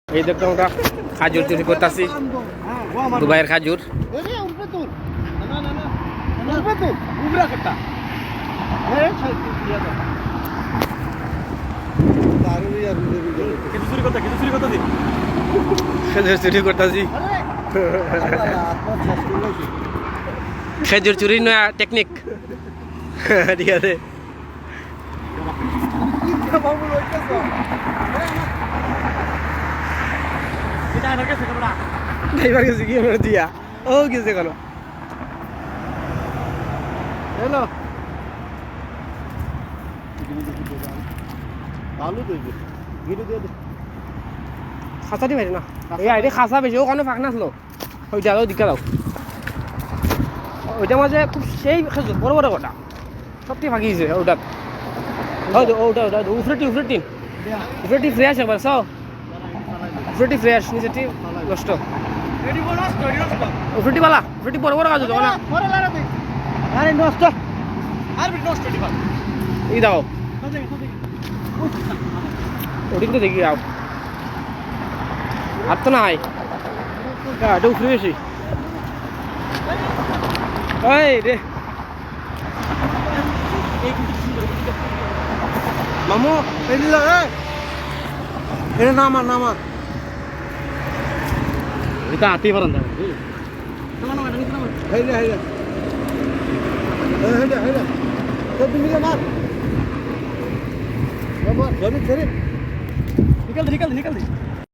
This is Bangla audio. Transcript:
এই দেখো আমরা খাজুর চুরি করতেছি দুবাইয়ের খাজুর চুরি করতেছি খেজুর চুরি নয়া টেকনিক ঠিক আছে ড্রাইভার গেছে কি দিয়া ও গেছে কেন হ্যালো ভালো দেখবে গিরে দিয়ে দে খাঁচা দি পারি না এই আইডি খাঁচা বেশি ওখানে ফাঁক নাচলো ওইটাও দিকে দাও ওইটা মাঝে খুব সেই খেজুর বড় বড় ওটা সত্যি ফাঁকিয়েছে ওটা ওটা ওটা উফরেটি ফ্রেশ একবার সব উফরেটি ফ্রেশ নিচেটি নষ্ট উফরেটি বালা উফরেটি বড় বড় কাজ হতো না আরে নষ্ট এই দাও ওদিক তো দেখি আও আর তো নাই এটা উফরে বেশি এই রে মামু এটা নামা এটা আতি পারেন না হাইলে তুমি মার বাবা জমি ছেড়ে নিকাল দে